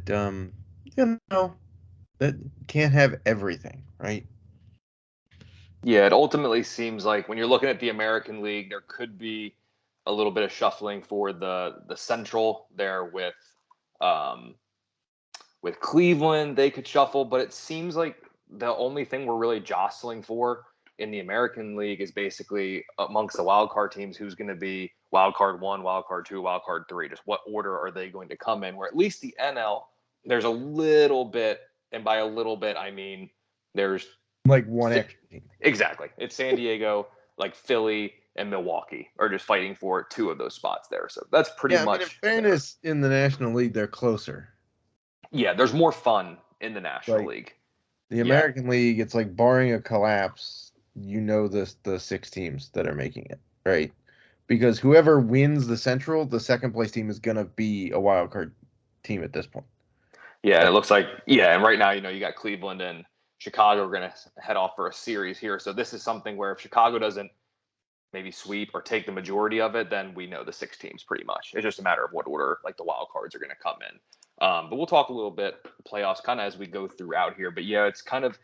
you know, that can't have everything, right? Yeah, it ultimately seems like when you're looking at the American League, there could be a little bit of shuffling for the Central there um, with Cleveland. They could shuffle, but it seems like the only thing we're really jostling for in the American League is basically amongst the wild card teams who's going to be wild card 1, wild card 2, wild card 3. Just what order are they going to come in? Where at least the NL, there's a little bit, and by a little bit I mean there's Like one extra team. exactly. It's San Diego, like Philly and Milwaukee are just fighting for 2 of those spots there. So that's pretty Yeah, I mean, in much fairness, in the National League, they're closer. yeah, there's more fun in the National Like League. the Yeah. American League, it's like barring a collapse, the 6 teams that are making it, right? Because whoever wins the Central, the second place team is gonna be a wild card team at this point. Yeah, it looks like yeah, and right now, you got Cleveland and Chicago are going to head off for a series here. So this is something where if Chicago doesn't maybe sweep or take the majority of it, then we know the 6 teams pretty much. It's just a matter of what order like the wild cards are going to come in. But we'll talk a little bit playoffs kind of as we go throughout here. But yeah, it's kind of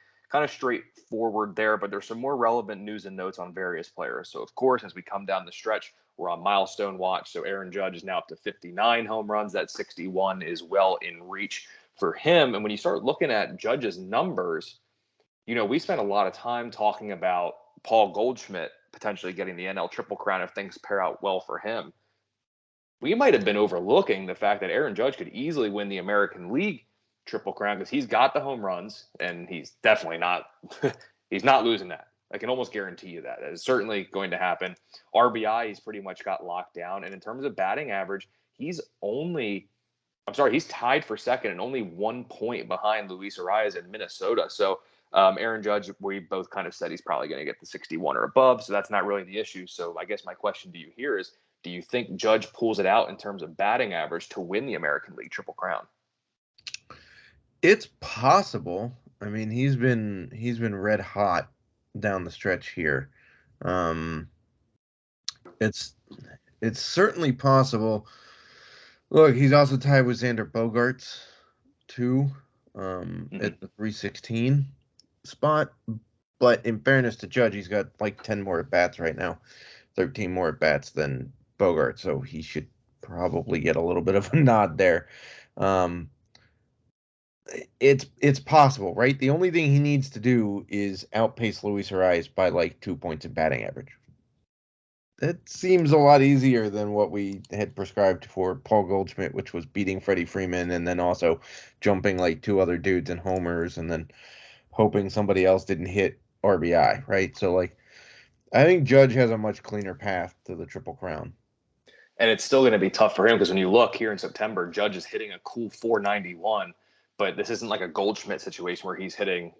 straightforward there. But there's some more relevant news and notes on various players. So of course, as we come down the stretch, we're on milestone watch. So Aaron Judge is now up to 59 home runs. That 61 is well in reach for him. And when you start looking at Judge's numbers, we spent a lot of time talking about Paul Goldschmidt potentially getting the NL Triple Crown if things pair out well for him. We might have been overlooking the fact that Aaron Judge could easily win the American League Triple Crown because he's got the home runs and he's definitely not he's not losing that. I can almost guarantee you that. That is certainly going to happen. RBI, he's pretty much got locked down. And in terms of batting average, he's tied for second and only 1 point behind Luis Arias in Minnesota. So Aaron Judge, we both kind of said he's probably going to get the 61 or above. So that's not really the issue. So I guess my question to you here is, do you think Judge pulls it out in terms of batting average to win the American League Triple Crown? It's possible. I mean, he's been red hot down the stretch here. Um, it's it's certainly possible. Look, he's also tied with Xander Bogaerts too, at the 316 spot. But in fairness to Judge, he's got like 10 more at bats right now, 13 more at bats than Bogart, so he should probably get a little bit of a nod there. Um, it's possible, right? The only thing he needs to do is outpace Luis Arias by like 2 points in batting average. That seems a lot easier than what we had prescribed for Paul Goldschmidt, which was beating Freddie Freeman and then also jumping like 2 other dudes in homers and then hoping somebody else didn't hit RBI, right? So like I think Judge has a much cleaner path to the Triple Crown. And it's still going to be tough for him because when you look here in September, Judge is hitting a cool 491, but this isn't like a Goldschmidt situation where he's hitting,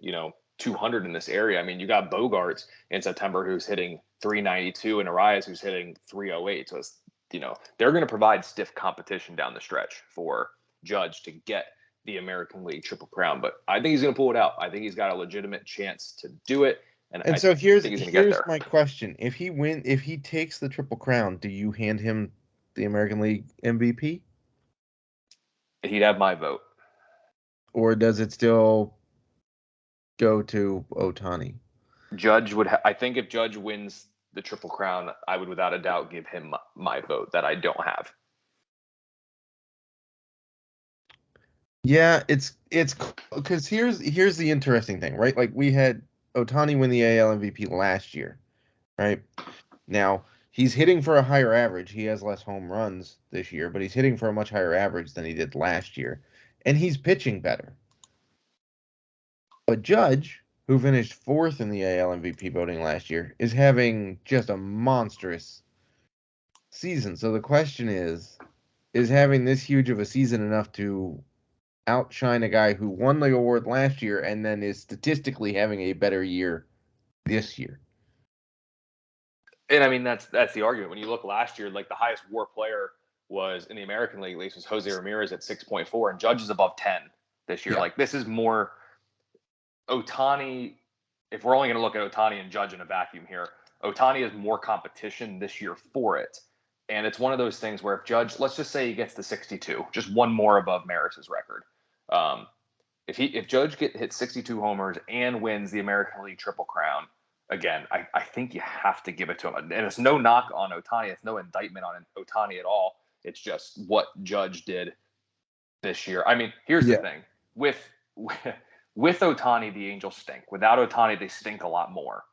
200 in this area. I mean, you got Bogarts in September who's hitting 392 and Arias who's hitting 308. So it's, they're going to provide stiff competition down the stretch for Judge to get the American League Triple Crown. But I think he's going to pull it out. I think he's got a legitimate chance to do it. And I so think here's he's going to get there. my question. If he takes the Triple Crown, do you hand him the American League MVP? He'd have my vote. Or does it still go to Ohtani? Judge would. I think if Judge wins the Triple Crown, I would without a doubt give him my vote that I don't have. Yeah, it's because here's the interesting thing, right? Like we had Ohtani win the AL MVP last year, right? Now he's hitting for a higher average. He has less home runs this year, but he's hitting for a much higher average than he did last year, and he's pitching better. But Judge, who finished fourth in the AL MVP voting last year, is having just a monstrous season. So the question is having this huge of a season enough to outshine a guy who won the award last year and then is statistically having a better year this year? And I mean, that's the argument. When you look last year, like the highest WAR player was in the American League, at least, was Jose Ramirez at 6.4, and Judge is above 10 this year. Yeah. Like this is more Ohtani. If we're only going to look at Ohtani and Judge in a vacuum here, Ohtani has more competition this year for it. And it's one of those things where if Judge, let's just say he gets the 62, just one more above Maris's record, If Judge hits 62 homers and wins the American League Triple Crown, again, I think you have to give it to him. And it's no knock on Ohtani. It's no indictment on Ohtani at all. It's just what Judge did this year. I mean, here's the thing. With Ohtani, the Angels stink. Without Ohtani, they stink a lot more.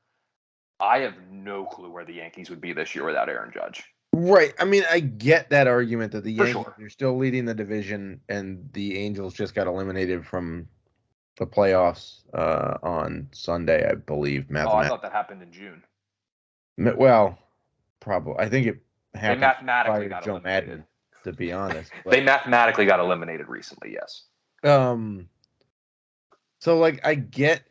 I have no clue where the Yankees would be this year without Aaron Judge. Right. I mean, I get that argument that the Yankees are still leading the division and the Angels just got eliminated from the playoffs on Sunday, I believe. I thought that happened in June. Well, probably. I think it happened. They mathematically got eliminated. Madden, to be honest. But, they mathematically got eliminated recently, yes. So like I get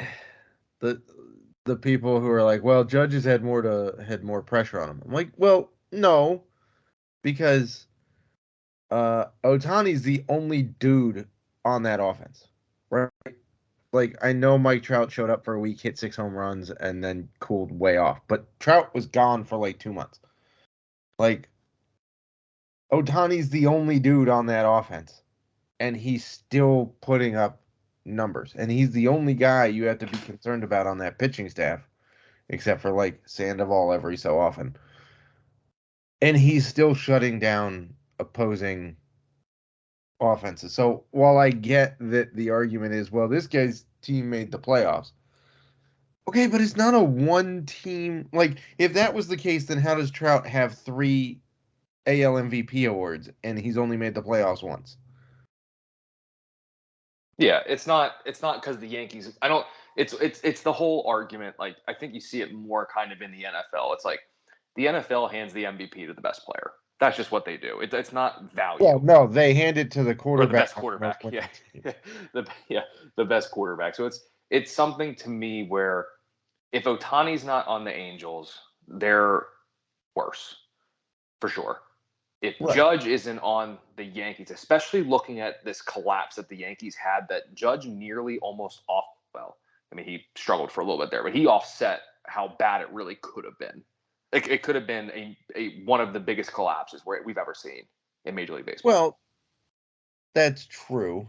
the people who are like, well, Judges had more pressure on him. I'm like, well, no, because Ohtani's the only dude on that offense, right? Like, I know Mike Trout showed up for a week, hit 6 home runs, and then cooled way off. But Trout was gone for like 2 months. Like, Ohtani's the only dude on that offense, and he's still putting up numbers. And he's the only guy you have to be concerned about on that pitching staff, except for like Sandoval every so often. And he's still shutting down opposing offenses. So while I get that the argument is, well, this guy's team made the playoffs. Okay, but it's not a one team. Like, if that was the case, then how does Trout have 3 AL MVP awards and he's only made the playoffs once? Yeah, it's not because the Yankees. I don't. It's the whole argument. Like, I think you see it more kind of in the NFL. It's like the NFL hands the MVP to the best player. That's just what they do. It's not value. Well, no, they hand it to the quarterback. Or the best quarterback. Yeah. The best quarterback. So it's something to me where if Ohtani's not on the Angels, they're worse for sure. If Judge isn't on the Yankees, especially looking at this collapse that the Yankees had, that Judge nearly almost he struggled for a little bit there, but he offset how bad it really could have been. It could have been a one of the biggest collapses we've ever seen in Major League Baseball. Well, that's true.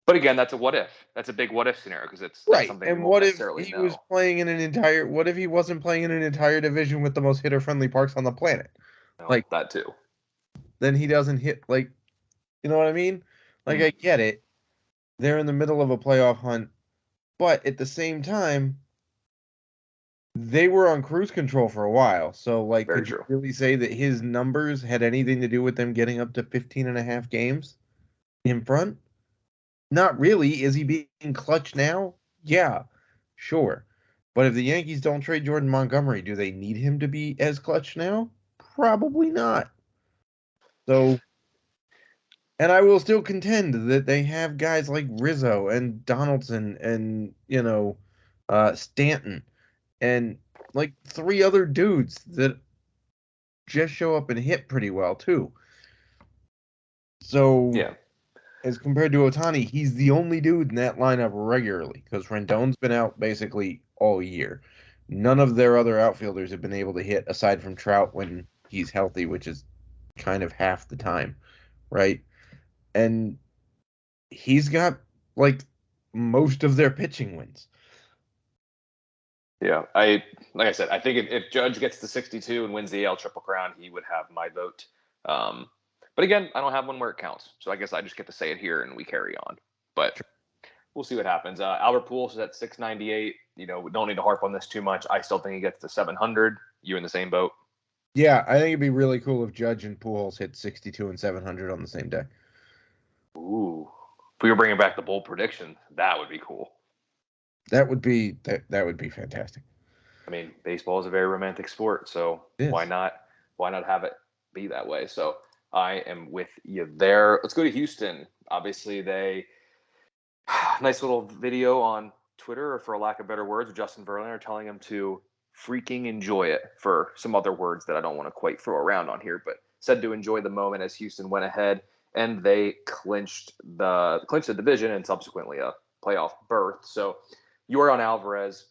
But again, that's a what if. That's a big what if scenario because it's something. And what if he was playing in an entire? What if he wasn't playing in an entire division with the most hitter-friendly parks on the planet? No, like that too. Then he doesn't hit, like, you know what I mean? Like, I get it. They're in the middle of a playoff hunt, but at the same time, they were on cruise control for a while. So, like, could you really say that his numbers had anything to do with them getting up to 15.5 games in front? Not really. Is he being clutch now? Yeah, sure. But if the Yankees don't trade Jordan Montgomery, do they need him to be as clutch now? Probably not. So, and I will still contend that they have guys like Rizzo and Donaldson and, Stanton and like 3 other dudes that just show up and hit pretty well too. So, as compared to Ohtani, he's the only dude in that lineup regularly because Rendon's been out basically all year. None of their other outfielders have been able to hit aside from Trout when he's healthy, which is kind of half the time, right? And he's got like most of their pitching wins. Yeah, like I said, I think if Judge gets to 62 and wins the AL Triple Crown, he would have my vote. But again, I don't have one where it counts, so I guess I just get to say it here and we carry on. But we'll see what happens. Albert Pujols is at 698. We don't need to harp on this too much. I still think he gets to 700. You in the same boat? Yeah, I think it'd be really cool if Judge and Pujols hit 62 and 700 on the same day. Ooh, if we were bringing back the bold prediction, that would be cool. That would be fantastic. I mean, baseball is a very romantic sport, so why not have it be that way? So I am with you there. Let's go to Houston. Obviously, they nice little video on Twitter, or for a lack of better words, Justin Verlander telling him to freaking enjoy it, for some other words that I don't want to quite throw around on here, but said to enjoy the moment as Houston went ahead and they clinched the division and subsequently a playoff berth. So Yordan Alvarez,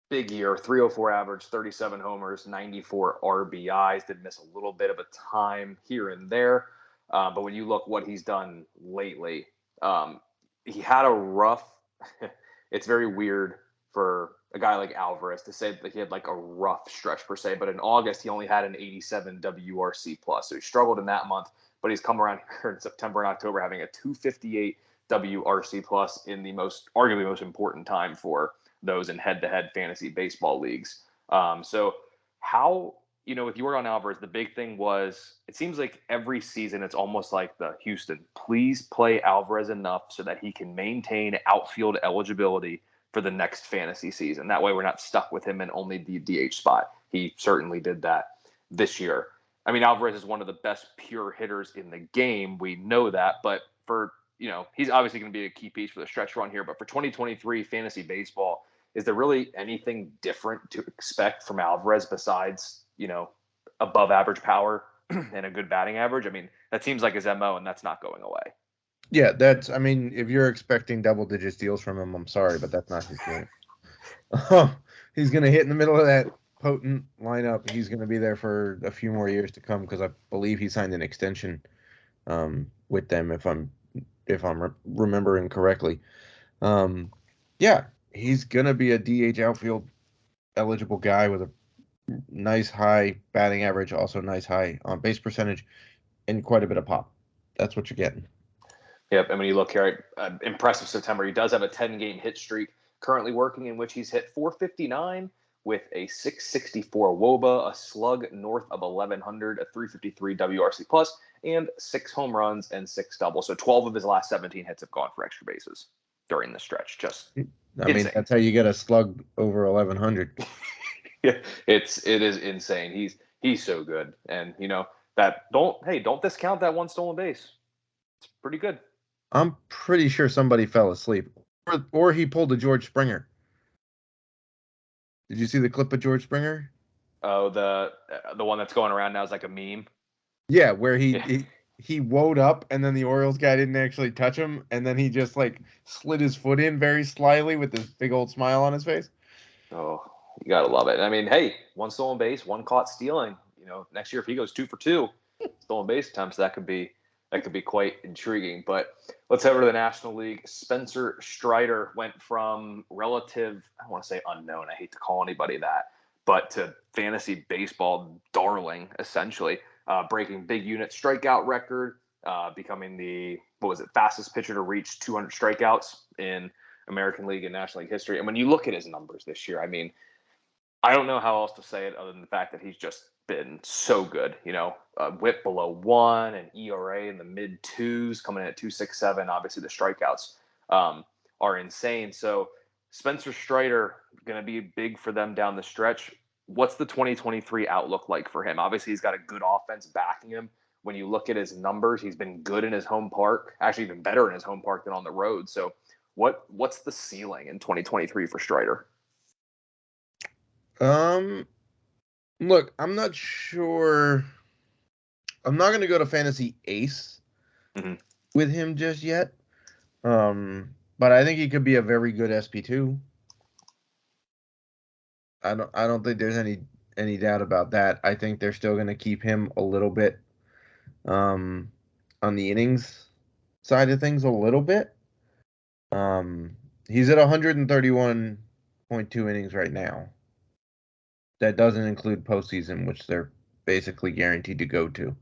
big year, 304 average, 37 homers, 94 RBIs, did miss a little bit of a time here and there. But when you look what he's done lately, he had a rough. It's very weird for a guy like Alvarez to say that he had like a rough stretch per se, but in August he only had an 87 WRC plus, so he struggled in that month. But he's come around here in September and October having a 258 WRC plus in the arguably most important time for those in head-to-head fantasy baseball leagues. So how, with Yordan Alvarez, the big thing was it seems like every season it's almost like the Houston, please play Alvarez enough so that he can maintain outfield eligibility for the next fantasy season. That way we're not stuck with him in only the DH spot. He certainly did that this year. I mean, Alvarez is one of the best pure hitters in the game. We know that, but for, he's obviously going to be a key piece for the stretch run here. But for 2023 fantasy baseball, is there really anything different to expect from Alvarez besides, above average power and a good batting average? I mean, that seems like his MO, and that's not going away. Yeah, I mean, if you're expecting double-digit steals from him, I'm sorry, but that's not his game. He's going to hit in the middle of that potent lineup. He's going to be there for a few more years to come because I believe he signed an extension with them, if I'm remembering correctly. Yeah, he's going to be a DH outfield eligible guy with a nice high batting average, also nice high on base percentage, and quite a bit of pop. That's what you're getting. Yep, and when you look here at impressive September, he does have a 10-game hit streak currently working in which he's hit 459 with a 664 WOBA, a slug north of 1100, a 353 WRC plus, and 6 home runs and 6 doubles. So 12 of his last 17 hits have gone for extra bases during the stretch. Just insane. That's how you get a slug over 1100. Yeah, it is insane. He's so good, and don't discount that one stolen base. It's pretty good. I'm pretty sure somebody fell asleep, or he pulled a George Springer. Did you see the clip of George Springer? Oh, the one that's going around now is like a meme. Yeah, where he woke up and then the Orioles guy didn't actually touch him, and then he just like slid his foot in very slyly with this big old smile on his face. Oh, you gotta love it. I mean, hey, one stolen base, one caught stealing. Next year if he goes 2 for 2 stolen base attempts, that could be quite intriguing. But let's head over to the National League. Spencer Strider went from relative, I don't want to say unknown, I hate to call anybody that, but to fantasy baseball darling, essentially, breaking big unit strikeout record, becoming the fastest pitcher to reach 200 strikeouts in American League and National League history. And when you look at his numbers this year, I mean, I don't know how else to say it other than the fact that he's just been so good. WHIP below 1, and ERA in the mid 2s, coming in at 2.67. Obviously, the strikeouts are insane. So Spencer Strider going to be big for them down the stretch. What's the 2023 outlook like for him? Obviously, he's got a good offense backing him. When you look at his numbers, he's been good in his home park, actually even better in his home park than on the road. So what's the ceiling in 2023 for Strider? Look, I'm not sure. I'm not going to go to Fantasy Ace with him just yet. But I think he could be a very good SP2. I don't think there's any doubt about that. I think they're still going to keep him a little bit on the innings side of things a little bit. He's at 131.2 innings right now. That doesn't include postseason, which they're basically guaranteed to go to.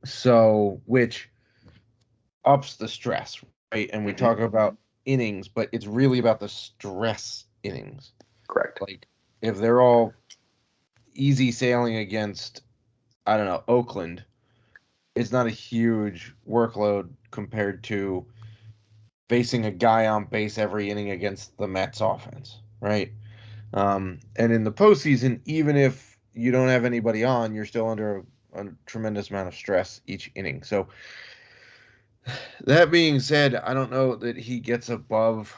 So which ups the stress, right? And we talk about innings, but it's really about the stress innings. Correct. Like if they're all easy sailing against, I don't know, Oakland, it's not a huge workload compared to facing a guy on base every inning against the Mets offense, right? And in the postseason, even if you don't have anybody on, you're still under a tremendous amount of stress each inning. So that being said, I don't know that he gets above,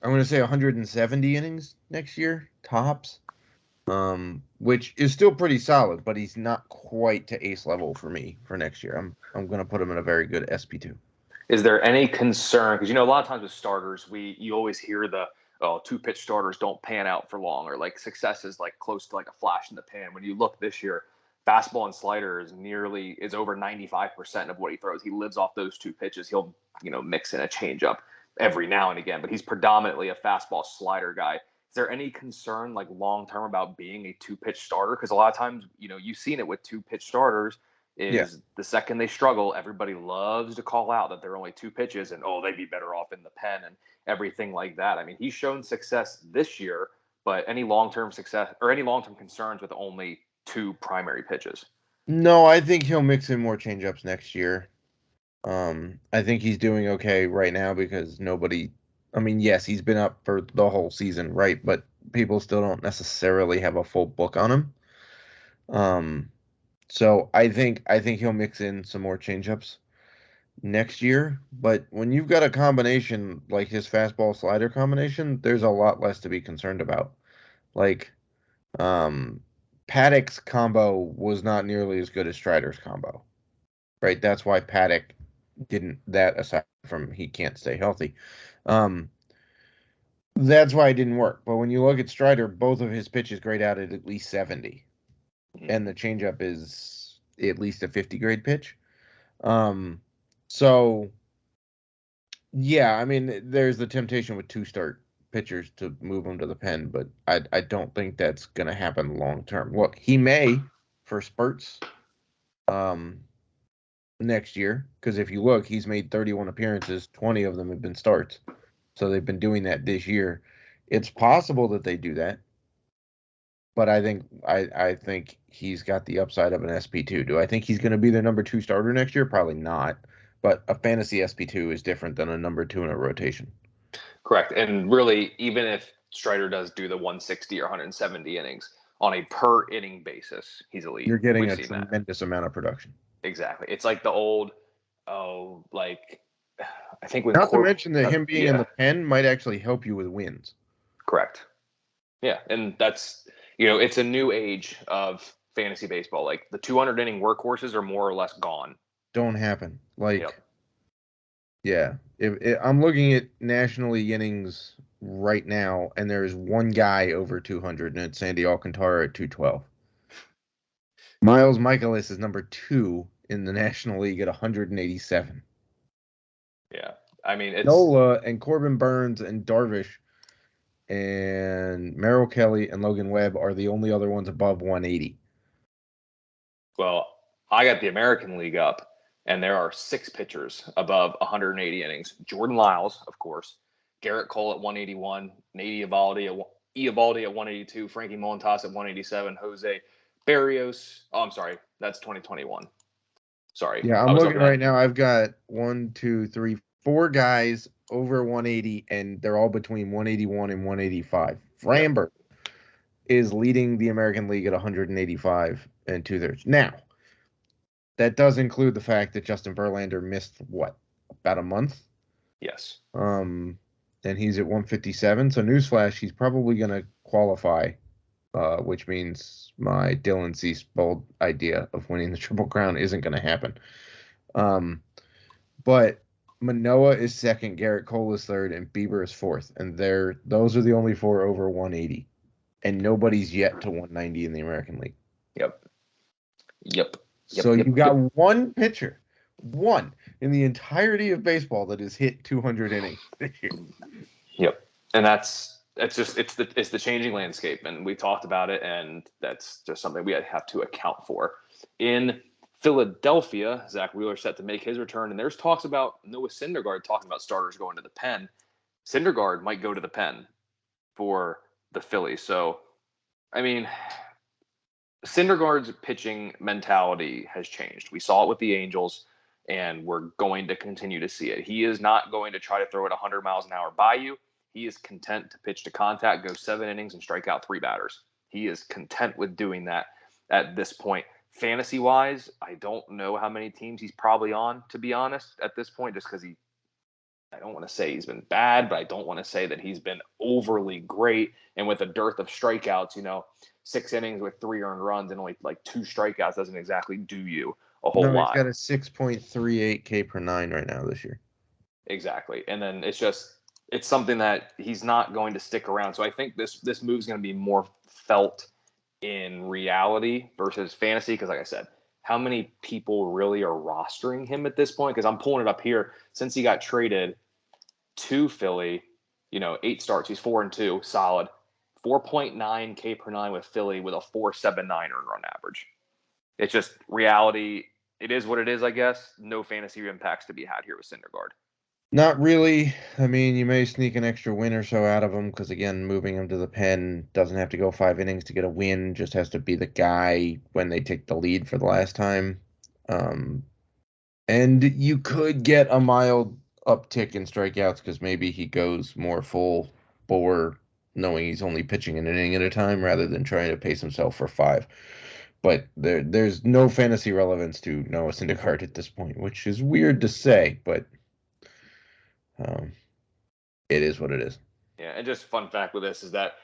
I'm going to say 170 innings next year, tops, which is still pretty solid, but he's not quite to ace level for me for next year. I'm going to put him in a very good SP2. Is there any concern? Because, a lot of times with starters, you always hear the, 2-pitch starters don't pan out for long, or like success is like close to like a flash in the pan. When you look this year, fastball and slider is over 95% of what he throws. He lives off those two pitches. He'll, mix in a changeup every now and again, but he's predominantly a fastball slider guy. Is there any concern, like long-term, about being a two-pitch starter? Because a lot of times, you've seen it with two-pitch starters, is the second they struggle, everybody loves to call out that they're only two pitches and, they'd be better off in the pen and everything like that. I mean, he's shown success this year, but any long-term success or any long-term concerns with only two primary pitches? No, I think he'll mix in more changeups next year. I think he's doing okay right now because yes, he's been up for the whole season, right? But people still don't necessarily have a full book on him. So I think he'll mix in some more changeups next year. But when you've got a combination like his fastball slider combination, there's a lot less to be concerned about. Like, Paddock's combo was not nearly as good as Strider's combo, right? That's why Paddock didn't. That aside from he can't stay healthy, that's why it didn't work. But when you look at Strider, both of his pitches grade out at least 70, and the changeup is at least a 50 grade pitch. So yeah, I mean, there's the temptation with two-start pitchers to move them to the pen, but I don't think that's going to happen long term. Look, he may for spurts next year, because if you look, he's made 31 appearances, 20 of them have been starts. So they've been doing that this year. It's possible that they do that, but I think he's got the upside of an SP2. Do I think he's going to be their number 2 starter next year? Probably not. But a fantasy SP2 is different than a number 2 in a rotation. Correct. And really, even if Strider does do the 160 or 170 innings on a per inning basis, he's elite. You're getting a tremendous amount of production. Exactly. It's like the old, I think when not to mention that him being in the pen might actually help you with wins. Correct. Yeah, and that's it's a new age of fantasy baseball. Like the 200 inning workhorses are more or less gone. Don't happen. Yeah. I'm looking at National League innings right now, and there's one guy over 200, and it's Sandy Alcantara at 212. Miles Michaelis is number 2 in the National League at 187. Yeah, I mean, it's Nola and Corbin Burns and Darvish and Merrill Kelly and Logan Webb are the only other ones above 180. Well, I got the American League up, and there are 6 pitchers above 180 innings. Jordan Lyles, of course, Garrett Cole at 181, Nate Eovaldi at 182, Frankie Montas at 187, Jose Barrios. Oh, I'm sorry, that's 2021. Sorry. Yeah, I'm looking right now. I've got 1, 2, 3, 4 guys over 180, and they're all between 181 and 185. Framber is leading the American League at 185 and 2/3. Now, that does include the fact that Justin Verlander missed about a month? Yes. And he's at 157. So newsflash, he's probably going to qualify, which means my Dylan Cease bold idea of winning the Triple Crown isn't going to happen. But Manoah is second, Garrett Cole is third, and Bieber is fourth. And those are the only 4 over 180. And nobody's yet to 190 in the American League. Yep. So you got one pitcher, one in the entirety of baseball that has hit 200 innings this year. Yep. And it's the changing landscape, and we talked about it, and that's just something we have to account for. In Philadelphia, Zach Wheeler set to make his return, and there's talks about Noah Syndergaard talking about starters going to the pen. Syndergaard might go to the pen for the Phillies. So, I mean, Syndergaard's pitching mentality has changed. We saw it with the Angels, and we're going to continue to see it. He is not going to try to throw it 100 miles an hour by you. He is content to pitch to contact, go 7 innings, and strike out 3 batters. He is content with doing that at this point. Fantasy-wise, I don't know how many teams he's probably on, to be honest, at this point, just because I don't want to say he's been bad, but I don't want to say that he's been overly great. And with a dearth of strikeouts, 6 innings with 3 earned runs and only 2 strikeouts doesn't exactly do you a whole lot. He's got a 6.38 K per 9 right now this year. Exactly. And then it's something that he's not going to stick around. So I think this move is going to be more felt in reality versus fantasy? Because, like I said, how many people really are rostering him at this point? Because I'm pulling it up here. Since he got traded to Philly, 8 starts. He's 4-2, solid. 4.9 K per nine with Philly with a 4.79 earned run average. It's just reality. It is what it is, I guess. No fantasy impacts to be had here with Syndergaard. Not really. I mean, you may sneak an extra win or so out of him because, again, moving him to the pen doesn't have to go 5 innings to get a win. Just has to be the guy when they take the lead for the last time. And you could get a mild uptick in strikeouts because maybe he goes more full bore, knowing he's only pitching an inning at a time rather than trying to pace himself for 5. But there's no fantasy relevance to Noah Syndergaard at this point, which is weird to say, but um, it is what it is. Yeah, and just fun fact with this is that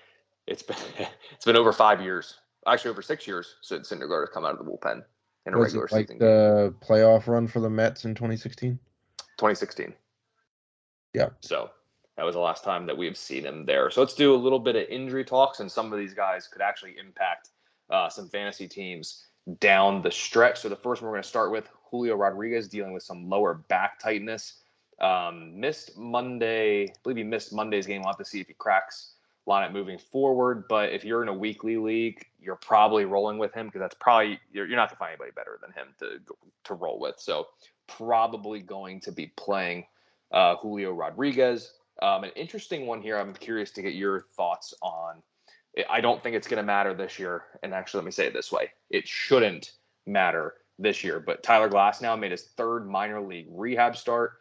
it's been over 5 years, actually over 6 years since Syndergaard has come out of the bullpen in a Was it regular like season game. the playoff run for the Mets in 2016? 2016. Yeah. So that was the last time that we have seen him there. So let's do a little bit of injury talks, and some of these guys could actually impact some fantasy teams down the stretch. So the first one we're going to start with Julio Rodriguez dealing with some lower back tightness. Missed Monday. I believe he missed Monday's game. We'll have to see if he cracks lineup moving forward. But if you're in a weekly league, you're probably rolling with him because that's probably you're not going to find anybody better than him to roll with. So probably going to be playing Julio Rodriguez. An interesting one here. I'm curious to get your thoughts on. I don't think it's going to matter this year. And actually, let me say it this way: it shouldn't matter this year. But Tyler Glasnow made his third minor league rehab start.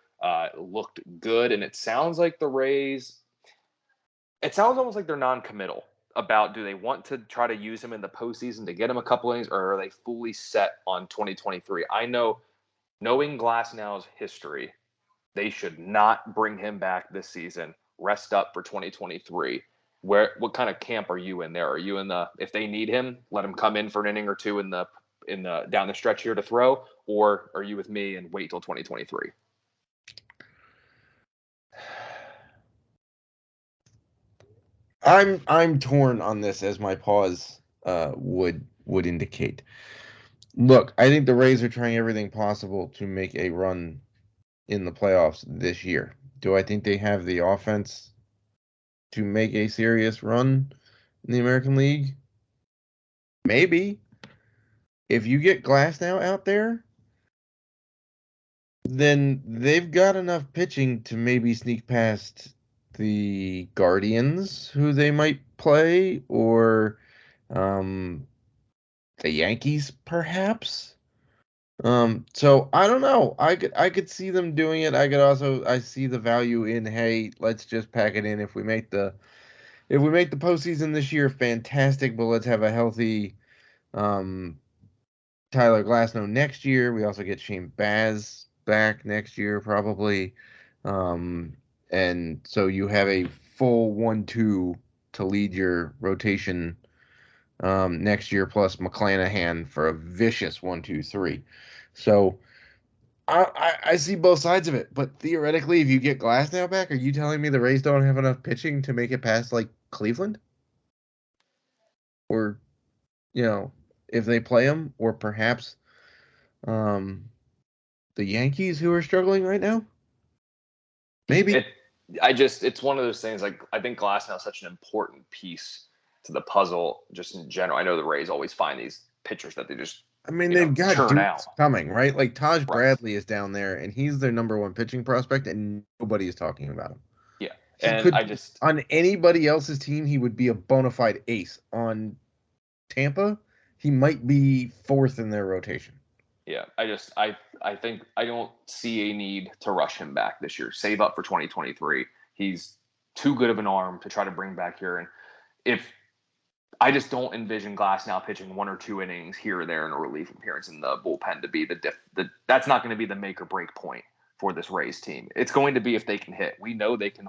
Looked good, and it sounds like the Rays. It sounds almost like they're non-committal about do they want to try to use him in the postseason to get him a couple innings, or are they fully set on 2023? I know, knowing Glasnow's history, they should not bring him back this season. Rest up for 2023. What kind of camp are you in there? Are you in the if they need him, let him come in for an inning or two in the down the stretch here to throw, or are you with me and wait till 2023? I'm torn on this, as my pause would indicate. Look, I think the Rays are trying everything possible to make a run in the playoffs this year. Do I think they have the offense to make a serious run in the American League? Maybe. If you get Glasnow out there, then they've got enough pitching to maybe sneak past the Guardians, who they might play, or um, the Yankees, perhaps. So I don't know. I could see them doing it. I see the value in, hey, let's just pack it in. If we make the postseason this year, fantastic. But let's have a healthy um Tyler Glasnow next year. We also get Shane Baz back next year, probably. Um, and so you have a full 1-2 to lead your rotation next year, plus McClanahan for a vicious 1-2-3. So I see both sides of it, but theoretically, if you get Glasnow back, are you telling me the Rays don't have enough pitching to make it past like Cleveland, or if they play them, or perhaps um, the Yankees, who are struggling right now? Maybe. It's one of those things. Like, I think Glasnow is such an important piece to the puzzle, just in general. I know the Rays always find these pitchers that they just I mean, they've got churn out. dudes coming, right? Like Taj Right. Bradley is down there, and he's their number one pitching prospect, and nobody is talking about him. Yeah, He and could be on anybody else's team. He would be a bona fide ace. On Tampa, he might be fourth in their rotation. Yeah, I think I don't see a need to rush him back this year. Save up for 2023. He's too good of an arm to try to bring back here. And if I just don't envision Glasnow pitching 1 or 2 innings here or there in a relief appearance in the bullpen to be that's not going to be the make or break point for this Rays team. It's going to be if they can hit. We know they can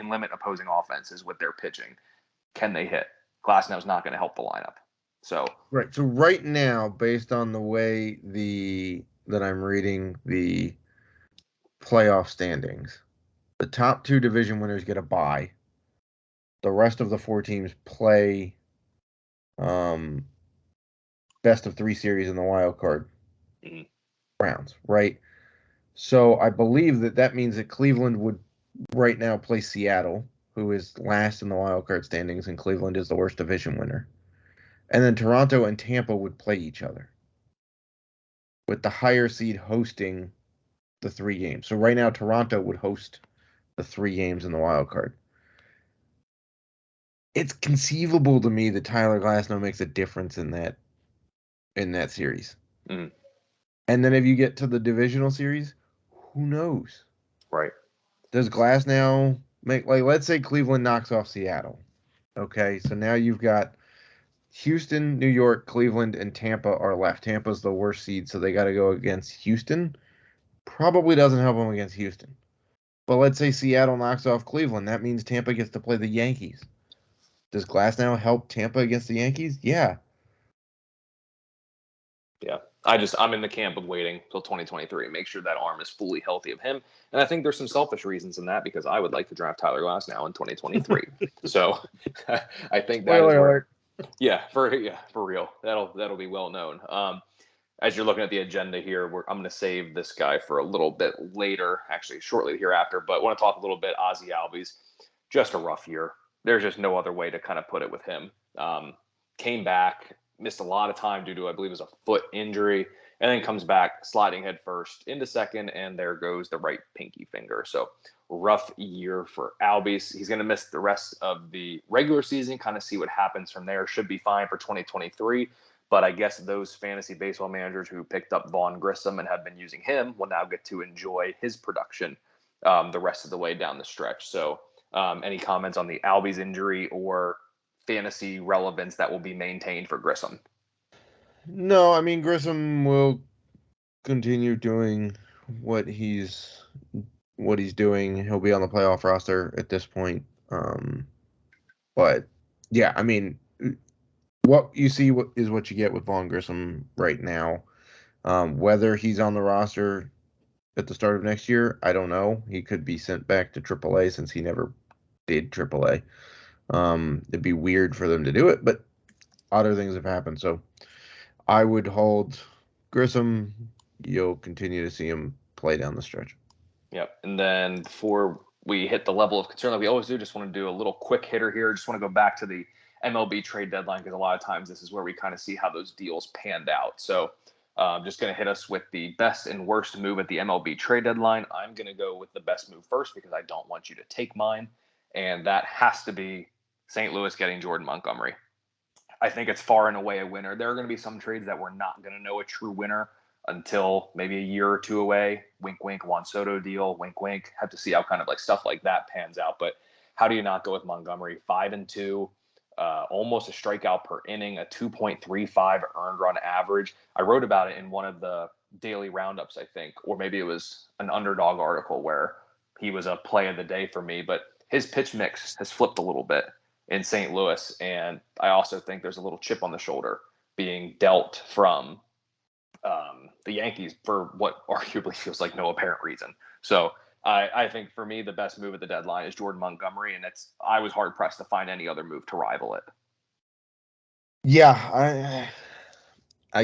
limit opposing offenses with their pitching. Can they hit? Glasnow's not going to help the lineup. So Right. So right now, based on the way that I'm reading the playoff standings, the top 2 division winners get a bye. The rest of the 4 teams play best of 3 series in the wild card Mm-hmm. rounds, right? So I believe that means that Cleveland would right now play Seattle, who is last in the wild card standings, and Cleveland is the worst division winner. And then Toronto and Tampa would play each other, with the higher seed hosting the 3 games. So right now Toronto would host the 3 games in the wild card. It's conceivable to me that Tyler Glasnow makes a difference in that series. Mm-hmm. And then if you get to the divisional series, who knows? Right. Does Glasnow make, like, let's say Cleveland knocks off Seattle. Okay, so now you've got Houston, New York, Cleveland, and Tampa are left. Tampa's the worst seed, so they got to go against Houston. Probably doesn't help them against Houston. But let's say Seattle knocks off Cleveland. That means Tampa gets to play the Yankees. Does Glasnow help Tampa against the Yankees? Yeah. Yeah. I'm in the camp of waiting till 2023, make sure that arm is fully healthy of him. And I think there's some selfish reasons in that because I would like to draft Tyler Glasnow in 2023. So I think that is Spoiler where, alert. for real. That'll be well known. As you're looking at the agenda here, I'm going to save this guy for a little bit later, actually shortly hereafter. But I want to talk a little bit Ozzie Albies. Just a rough year. There's just no other way to kind of put it with him. Came back, missed a lot of time due to, I believe, it was a foot injury, and then comes back sliding head first into second, and there goes the right pinky finger. So rough year for Albies. He's going to miss the rest of the regular season, kind of see what happens from there. Should be fine for 2023. But I guess those fantasy baseball managers who picked up Vaughn Grissom and have been using him will now get to enjoy his production the rest of the way down the stretch. So any comments on the Albies injury or fantasy relevance that will be maintained for Grissom? No, I mean Grissom will continue doing what he's doing. He'll be on the playoff roster at this point. But yeah, I mean, what you see is what you get with Vaughn Grissom right now. Whether he's on the roster at the start of next year, I don't know. He could be sent back to AAA since he never did AAA. It'd be weird for them to do it, but other things have happened. So I would hold Grissom. You'll continue to see him play down the stretch. Yep. And then before we hit the level of concern like we always do, just want to do a little quick hitter here. Just want to go back to the MLB trade deadline because a lot of times this is where we kind of see how those deals panned out. So just going to hit us with the best and worst move at the MLB trade deadline. I'm going to go with the best move first because I don't want you to take mine. And that has to be St. Louis getting Jordan Montgomery. I think it's far and away a winner. There are going to be some trades that we're not going to know a true winner until maybe a year or two away. Wink, wink, Juan Soto deal. Wink, wink. Have to see how kind of like stuff like that pans out. But how do you not go with Montgomery? 5-2, almost a strikeout per inning, a 2.35 earned run average. I wrote about it in one of the daily roundups, I think, or maybe it was an Underdog article where he was a play of the day for me. But his pitch mix has flipped a little bit in St. Louis. And I also think there's a little chip on the shoulder being dealt from the Yankees for what arguably feels like no apparent reason. So I think for me, the best move at the deadline is Jordan Montgomery. And I was hard pressed to find any other move to rival it. Yeah,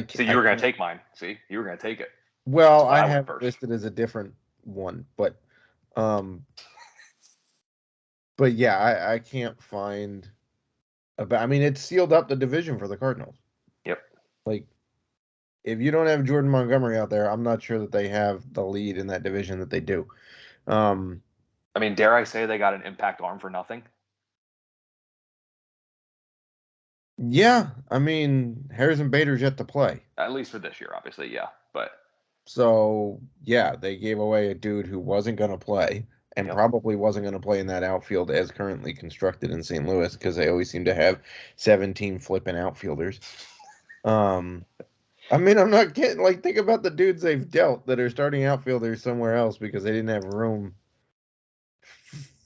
See, you were going to take mine. See, you were going to take it. well, That's why I I went have it first. listed as a different one, um, but yeah, I can't find. I mean, it's sealed up the division for the Cardinals. Yep. Like, if you don't have Jordan Montgomery out there, I'm not sure that they have the lead in that division that they do. Um, I mean, dare I say they got an impact arm for nothing? yeah, I mean, Harrison Bader's yet to play. At least for this year, obviously, yeah. But So, yeah, they gave away a dude who wasn't going to play and yep. probably wasn't going to play in that outfield as currently constructed in St. Louis because they always seem to have 17 flipping outfielders. Um, I mean, I'm not getting, like, think about the dudes they've dealt that are starting outfielders somewhere else because they didn't have room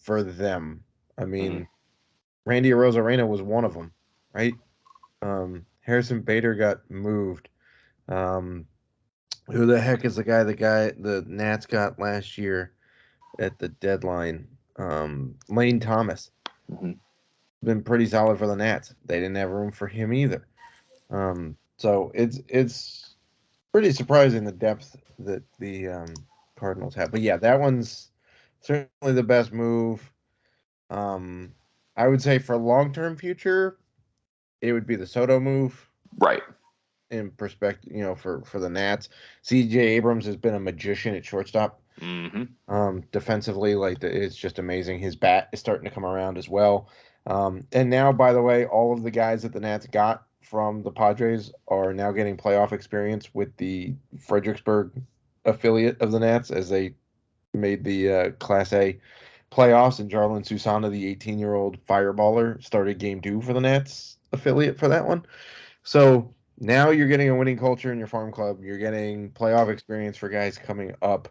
for them. I Mm-hmm. mean, Randy Arozarena was one of them, right? Harrison Bader got moved. Um, who the heck is the Nats got last year at the deadline? Lane Thomas. Mm-hmm. been pretty solid for the Nats. They didn't have room for him either. So it's pretty surprising the depth that the Cardinals have. But yeah, that one's certainly the best move. I would say for long-term future, it would be the Soto move Right. in perspective, for the Nats. CJ Abrams has been a magician at shortstop. Mm-hmm. Defensively, it's just amazing. His bat is starting to come around as well. And now, by the way, all of the guys that the Nats got from the Padres are now getting playoff experience with the Fredericksburg affiliate of the Nats as they made the Class A playoffs. And Jarlin Susana, the 18-year-old fireballer, started game 2 for the Nats affiliate for that one. So now you're getting a winning culture in your farm club. You're getting playoff experience for guys coming up.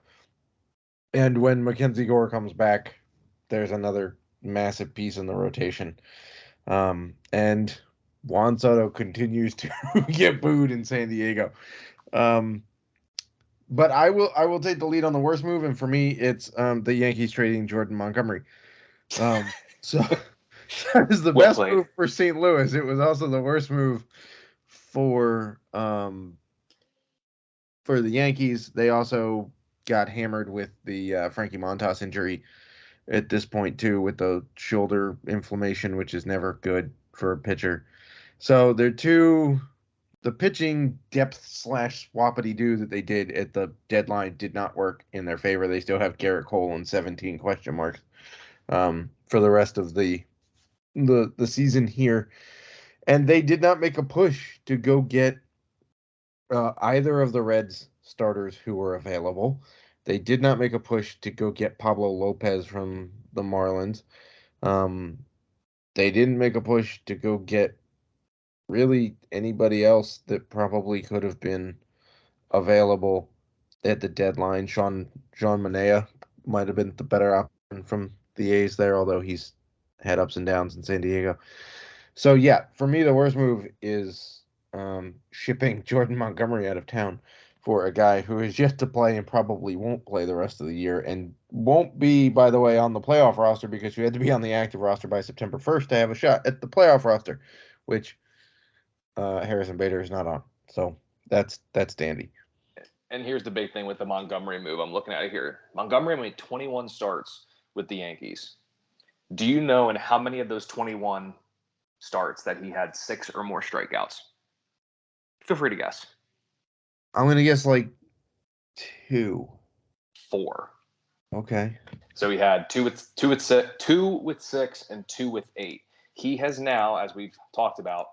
And when Mackenzie Gore comes back, there's another massive piece in the rotation. And Juan Soto continues to get booed in San Diego. Um, but I will take the lead on the worst move, and for me, it's the Yankees trading Jordan Montgomery. So that was the Well best played. move for St. Louis. It was also the worst move for the Yankees. They also got hammered with the Frankie Montas injury at this point too, with the shoulder inflammation, which is never good for a pitcher. So the pitching depth slash swappity do that they did at the deadline did not work in their favor. They still have Garrett Cole and 17 question marks for the rest of the season here, and they did not make a push to go get either of the Reds starters who were available. They did not make a push to go get Pablo Lopez from the Marlins. Um, they didn't make a push to go get really anybody else that probably could have been available at the deadline. John Manea might have been the better option from the A's there, although he's had ups and downs in San Diego. So yeah, for me, the worst move is shipping Jordan Montgomery out of town for a guy who is yet to play and probably won't play the rest of the year and won't be, by the way, on the playoff roster because you had to be on the active roster by September 1st to have a shot at the playoff roster, which Harrison Bader is not on. So that's dandy. And here's the big thing with the Montgomery move. I'm looking at it here. Montgomery made 21 starts with the Yankees. Do you know in how many of those 21 starts that he had 6 or more strikeouts? Feel free to guess. I'm gonna guess like 2. 4. Okay. So he had two with 6, and 2 with 8. He has now, as we've talked about,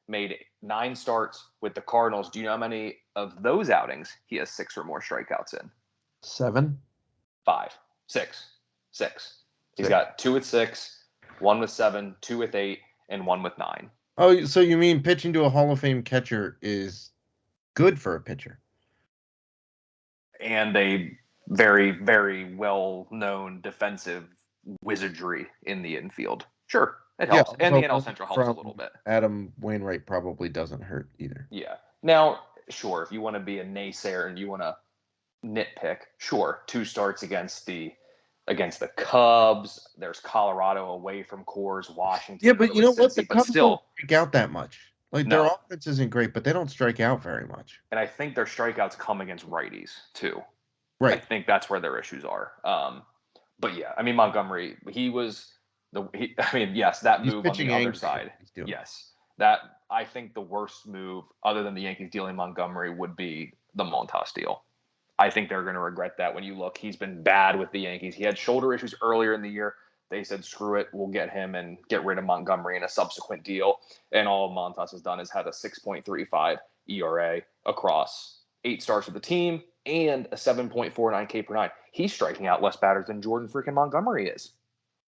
made 9 starts with the Cardinals. Do you know how many of those outings he has 6 or more strikeouts in? 7. 5, 6, 6. He's 6. got 2 with 6, 1 with 7, 2 with 8, and 1 with 9. Oh, so you mean pitching to a Hall of Fame catcher is good for a pitcher? And a very, very well-known defensive wizardry in the infield. Sure, it Yeah. helps, and the Also, NL one Central helps a from little bit. Adam Wainwright probably doesn't hurt either. Yeah. Now, sure, if you want to be a naysayer and you want to nitpick, sure, 2 starts against the Cubs. There's Colorado away from Coors, Yeah, Washington, but another you with know what? The Cincy, but Cubs don't still, strike out that much. Like their no. offense isn't great, but they don't strike out very much. And I think their strikeouts come against righties too. I Right. think that's where their issues are. But yeah, I mean Montgomery, I mean, yes, that He's move on the pitching other angry. side. He's doing. Yes, that I think the worst move, other than the Yankees dealing Montgomery, would be the Montas deal. I think they're going to regret that when you look. He's been bad with the Yankees. He had shoulder issues earlier in the year. They said, screw it, we'll get him and get rid of Montgomery in a subsequent deal. And all Montas has done is had a 6.35 ERA across 8 starts with the team and a 7.49 K per nine. He's striking out less batters than Jordan freaking Montgomery is.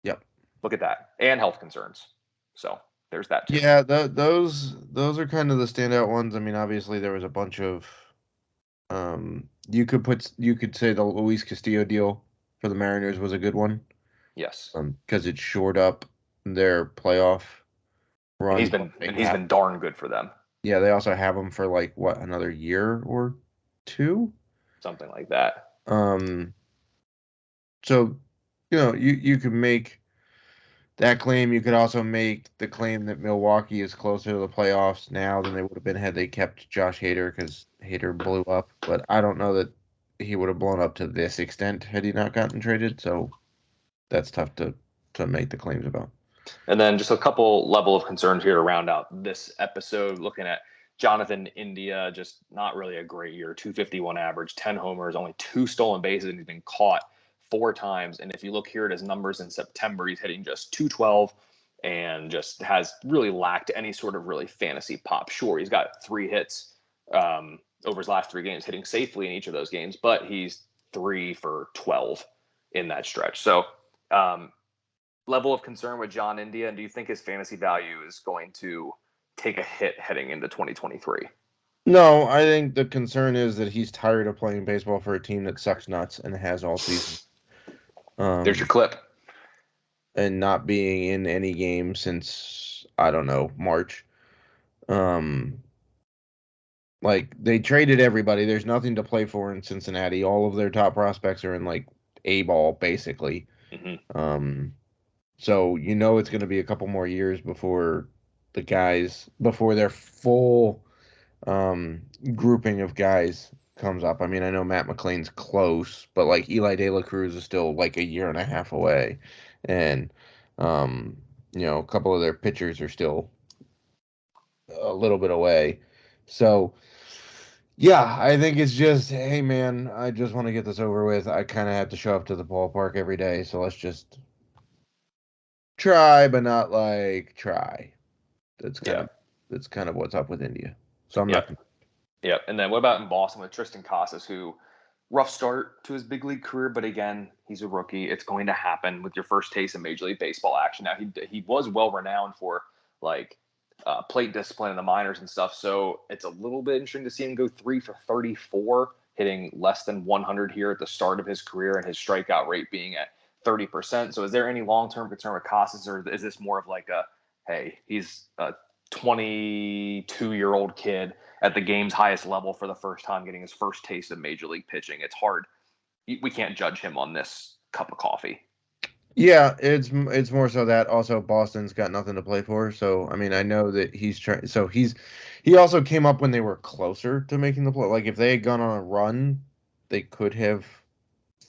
Yep. Look at that. And health concerns. So there's that too. Yeah, those are kind of the standout ones. I mean, obviously there was a bunch of you could say the Luis Castillo deal for the Mariners was a good one. Yes. Because it shored up their playoff And run. he's But been and he's been darn good for them. yeah, they also have him for like what, another year or 2? Something like that. So you can make that claim, you could also make the claim that Milwaukee is closer to the playoffs now than they would have been had they kept Josh Hader because Hader blew up. But I don't know that he would have blown up to this extent had he not gotten traded. So that's tough to make the claims about. And then just a couple level of concerns here to round out this episode, looking at Jonathan India, just not really a great year. 251 average, 10 homers, only 2 stolen bases, and he's been caught 4 times. And if you look here at his numbers in September, he's hitting just 212 and just has really lacked any sort of really fantasy pop. Sure, he's got 3 hits over his last 3 games, hitting safely in each of those games, but he's 3 for 12 in that stretch. So, level of concern with John India, and do you think his fantasy value is going to take a hit heading into 2023? No, I think the concern is that he's tired of playing baseball for a team that sucks nuts and has all season. There's your clip. And not being in any game since, I don't know, March. Like, they traded everybody. There's nothing to play for in Cincinnati. All of their top prospects are in, like, A-ball, basically. Mm-hmm. So, it's going to be a couple more years before their full grouping of guys comes up. I mean, I know Matt McLean's close, but, like, Eli De La Cruz is still, like, a year and a half away. And, a couple of their pitchers are still a little bit away. So, yeah, I think it's just, hey, man, I just want to get this over with. I kind of have to show up to the ballpark every day, so let's just try, but not like try. That's kind of what's up with India. So I'm not. Yeah. And then what about in Boston with Tristan Casas, who rough start to his big league career, but again, he's a rookie. It's going to happen with your first taste of Major League Baseball action. Now, he was well renowned for like plate discipline in the minors and stuff, so it's a little bit interesting to see him go 3 for 34, hitting less than 100 here at the start of his career, and his strikeout rate being at 30%. So, is there any long-term concern with Casas, or is this more of like a, hey, he's a 22-year-old kid at the game's highest level for the first time, getting his first taste of major league pitching? It's hard. We can't judge him on this cup of coffee. Yeah, it's more so that also Boston's got nothing to play for. So I mean, I know that he's trying. So he also came up when they were closer to making the play. Like if they had gone on a run, they could have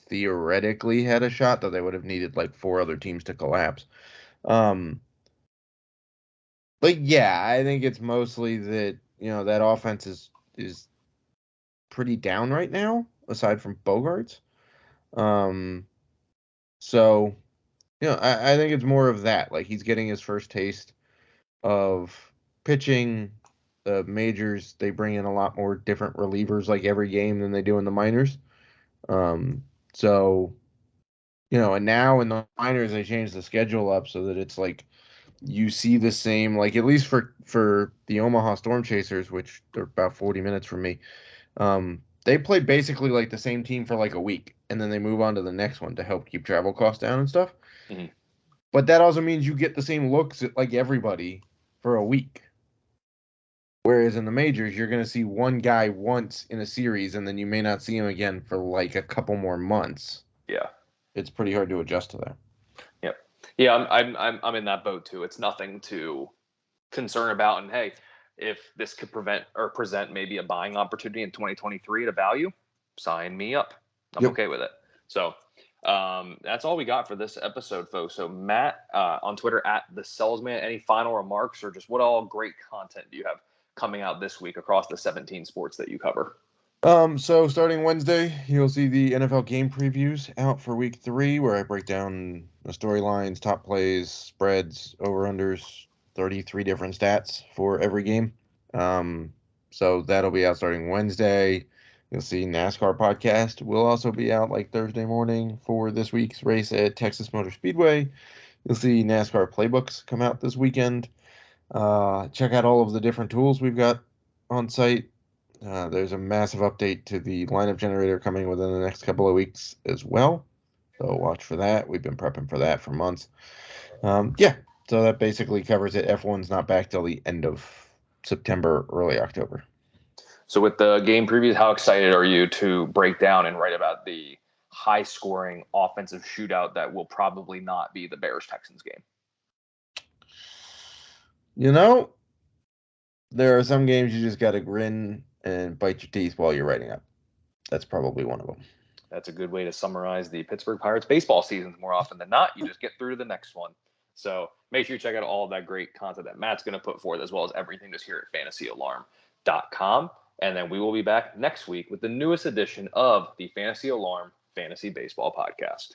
theoretically had a shot, though they would have needed like 4 other teams to collapse. Um, but yeah, I think it's mostly that that offense is pretty down right now, aside from Bogarts. So. I think it's more of that. Like he's getting his first taste of pitching. The majors, they bring in a lot more different relievers like every game than they do in the minors. So, and now in the minors they changed the schedule up so that it's like you see the same, like at least for the Omaha Storm Chasers, which they're about 40 minutes from me. They play basically like the same team for like a week, and then they move on to the next one to help keep travel costs down and stuff. Mm-hmm. But that also means you get the same looks at like everybody for a week. Whereas in the majors, you're going to see one guy once in a series, and then you may not see him again for like a couple more months. Yeah, it's pretty hard to adjust to that. Yep. Yeah, I'm in that boat too. It's nothing to concern about. And hey, if this could present maybe a buying opportunity in 2023 at a value, sign me up. I'm okay with it. So that's all we got for this episode, folks. So Matt on Twitter at the Selzman. Any final remarks or just what all great content do you have coming out this week across the 17 sports that you cover? So starting Wednesday, you'll see the NFL game previews out for week 3, where I break down the storylines, top plays, spreads, over-unders, 33 different stats for every game. So that'll be out starting Wednesday. You'll see NASCAR podcast will also be out like Thursday morning for this week's race at Texas Motor Speedway. You'll see NASCAR playbooks come out this weekend. Check out all of the different tools we've got on site. There's a massive update to the lineup generator coming within the next couple of weeks as well. So watch for that. We've been prepping for that for months. Yeah, so that basically covers it. F1's not back till the end of September, early October. So with the game previews, how excited are you to break down and write about the high-scoring offensive shootout that will probably not be the Bears-Texans game? You know, there are some games you just got to grin and bite your teeth while you're writing up. That's probably one of them. That's a good way to summarize the Pittsburgh Pirates baseball seasons. More often than not, you just get through to the next one. So make sure you check out all of that great content that Matt's going to put forth, as well as everything just here at fantasyalarm.com. And then we will be back next week with the newest edition of the Fantasy Alarm Fantasy Baseball Podcast.